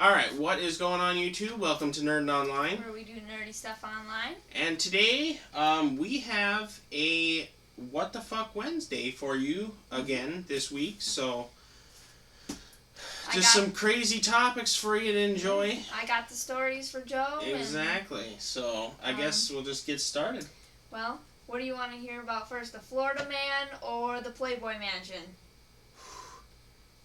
Alright, what is going on, YouTube? Welcome to Nerd Online. Where we do nerdy stuff online. And today, we have a What the Fuck Wednesday for you again this week. So, just some crazy topics for you to enjoy. I got the stories for Joe. Exactly. So, I guess we'll just get started. Well, what do you want to hear about first? The Florida man or the Playboy mansion?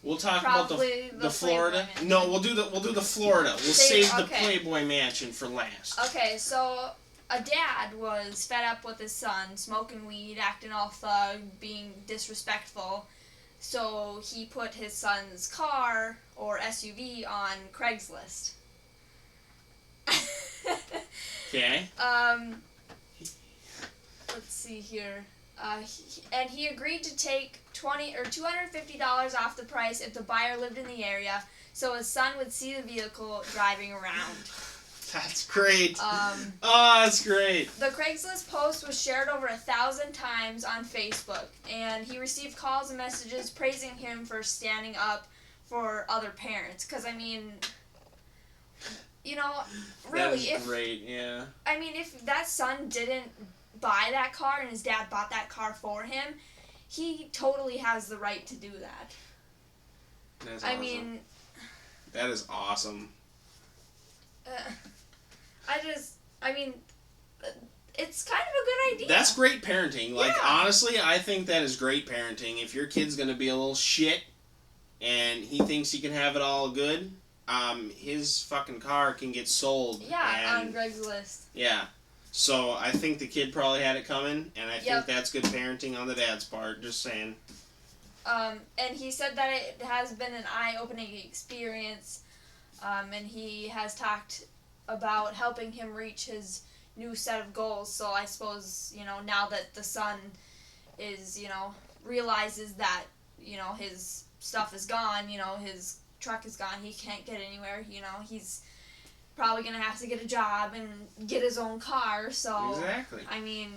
We'll talk about the Florida. No, we'll do the Florida. We'll save the Playboy mansion for last. Okay, so a dad was fed up with his son smoking weed, acting all thug, being disrespectful. So he put his son's car or SUV on Craigslist. Okay. Let's see here. And he agreed to take $250 off the price if the buyer lived in the area, so his son would see the vehicle driving around. That's great. That's great. The Craigslist post was shared over 1,000 times on Facebook, and he received calls and messages praising him for standing up for other parents. Because, I mean, you know, really, that is great, yeah. I mean, if that son didn't buy that car and his dad bought that car for him, he totally has the right to do that. That's awesome. I mean, that is awesome. It's kind of a good idea. That's great parenting. Like, yeah. Honestly, I think that is great parenting. If your kid's gonna be a little shit and he thinks he can have it all good, his fucking car can get sold. Yeah, on Craigslist. Yeah. So, I think the kid probably had it coming, and I think that's good parenting on the dad's part, just saying. And he said that it has been an eye-opening experience, and he has talked about helping him reach his new set of goals. So I suppose, now that the son is, realizes that, his stuff is gone, his truck is gone, he can't get anywhere, he's probably going to have to get a job and get his own car, so... Exactly. I mean,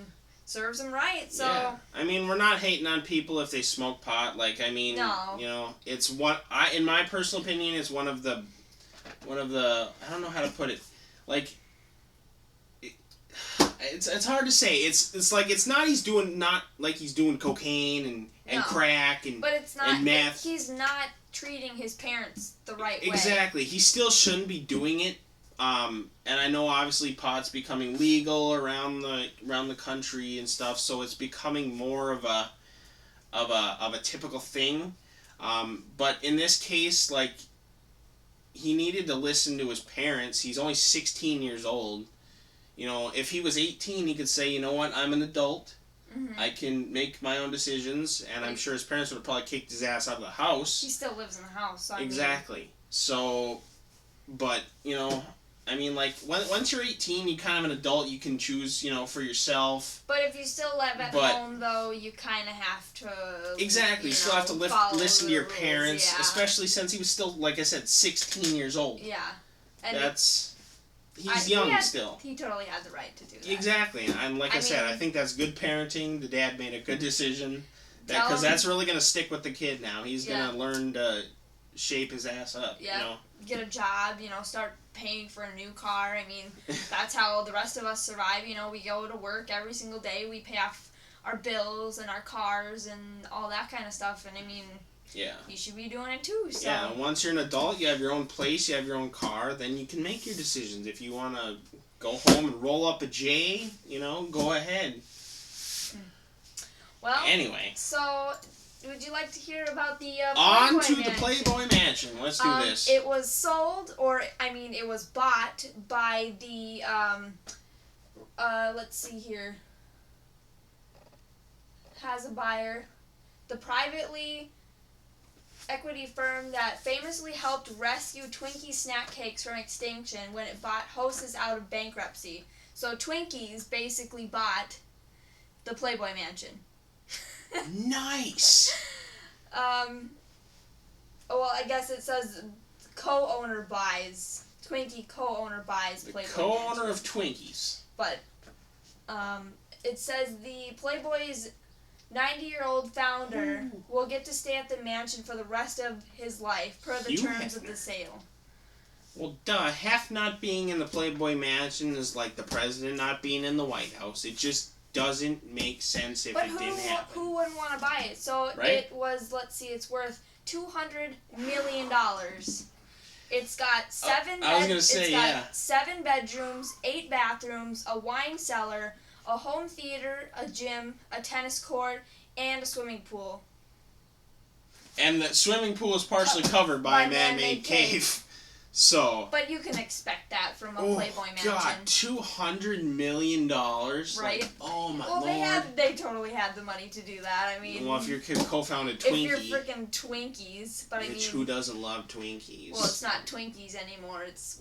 serves him right, so... Yeah. I mean, we're not hating on people if they smoke pot, No. It's in my personal opinion, it's one of the, I don't know how to put it, like, it's hard to say, it's like, it's not he's doing cocaine and crack and but it's not, and meth. He's not treating his parents the right way. Exactly. He still shouldn't be doing it. And I know obviously pot's becoming legal around the country and stuff, so it's becoming more of a typical thing. But in this case, like, he needed to listen to his parents. He's only 16 years old. If he was 18, he could say, you know what, I'm an adult. Mm-hmm. I can make my own decisions, and I'm sure his parents would have probably kicked his ass out of the house. He still lives in the house. So exactly. So, but, like, once you're 18, you're kind of an adult, you can choose, for yourself. But if you still live at home, though, you kind of have to... Exactly. You still have to listen to your parents, especially since he was still, like I said, 16 years old. Yeah. And he's young still. He totally had the right to do that. Exactly. And like I said, I think that's good parenting. The dad made a good decision. Because that's really going to stick with the kid now. He's going to learn to shape his ass up. Yeah. Get a job, start paying for a new car. I mean, that's how the rest of us survive. We go to work every single day. We pay off our bills and our cars and all that kind of stuff. And I mean, you should be doing it too. So. Yeah, once you're an adult, you have your own place, you have your own car, then you can make your decisions. If you want to go home and roll up a J, go ahead. Well, anyway. So, would you like to hear about the On to the Playboy Mansion. Let's do this. It was sold, it was bought by the, let's see here. Has a buyer. The privately equity firm that famously helped rescue Twinkies snack cakes from extinction when it bought Hostess out of bankruptcy. So Twinkies basically bought the Playboy Mansion. Nice! Well, I guess it says co-owner buys. Twinkie co-owner buys Playboy Mansion. Co-owner of Twinkies. But, it says the Playboy's 90-year-old founder will get to stay at the mansion for the rest of his life, per the terms of the sale. Well, duh. Half not being in the Playboy Mansion is like the president not being in the White House. It just doesn't make sense if it didn't happen. Who wouldn't want to buy it? So right? It was, let's see, it's worth $200 million. It's got seven bedrooms, 8 bathrooms, a wine cellar, a home theater, a gym, a tennis court, and a swimming pool. And the swimming pool is partially covered by a man-made cave. So. But you can expect that from a Playboy Mansion. God, $200 million. Right. Like, oh my lord. Well, they totally had the money to do that. I mean. Well, if your kid co-founded Twinkie. If you're freaking Twinkies, but who doesn't love Twinkies? Well, it's not Twinkies anymore. It's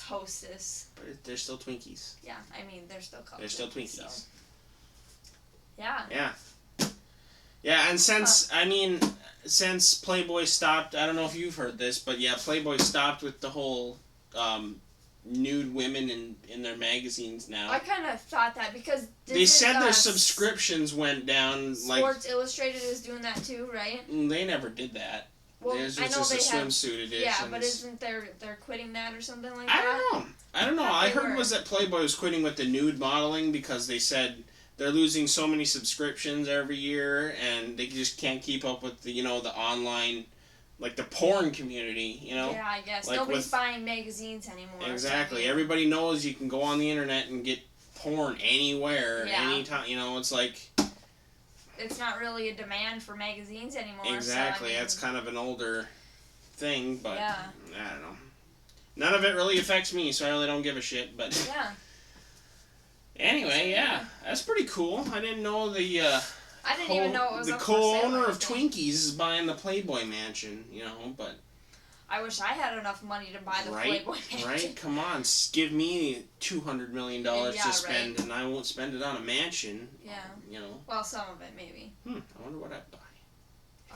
Hostess. But they're still Twinkies. Yeah, I mean they're still called. They're still Twinkies. So. Yeah. Yeah. Yeah, and since Playboy stopped, I don't know if you've heard this, but yeah, Playboy stopped with the whole nude women in their magazines now. I kind of thought that because they said their subscriptions went down. Sports Illustrated is doing that too, right? They never did that. Well, Theirs I was know just they a have, swimsuit edition. Yeah, but isn't they're quitting that or something like that? I don't know. I heard was that Playboy was quitting with the nude modeling because they said they're losing so many subscriptions every year, and they just can't keep up with the online, like the porn community. Yeah, I guess nobody's buying magazines anymore. Exactly. So, everybody knows you can go on the internet and get porn anywhere, anytime. It's like. It's not really a demand for magazines anymore. Exactly. So, that's kind of an older thing, but yeah. I don't know. None of it really affects me, so I really don't give a shit. But yeah. Anyway, yeah, that's pretty cool. I didn't know I didn't even know it was the co-owner of Twinkies is buying the Playboy Mansion. But I wish I had enough money to buy the Playboy Mansion. Right? Come on, give me $200 million to spend, and I won't spend it on a mansion. Yeah. Well, some of it maybe. I wonder what I'd buy.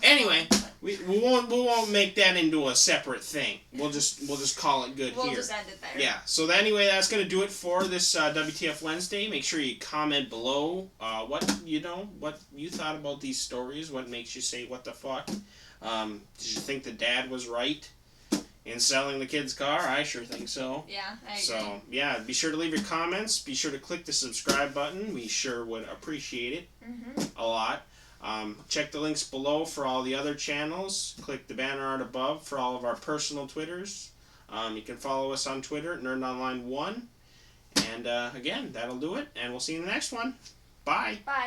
Anyway, we won't make that into a separate thing. We'll just call it good here. We'll just end it there. Yeah. So anyway, that's gonna do it for this WTF Wednesday. Make sure you comment below what you thought about these stories. What makes you say what the fuck? Did you think the dad was right in selling the kid's car? I sure think so. Yeah, I agree. So yeah, be sure to leave your comments. Be sure to click the subscribe button. We sure would appreciate it a lot. Check the links below for all the other channels. Click the banner art above for all of our personal Twitters. You can follow us on Twitter at NerdOnline1. And again, that'll do it. And we'll see you in the next one. Bye. Bye.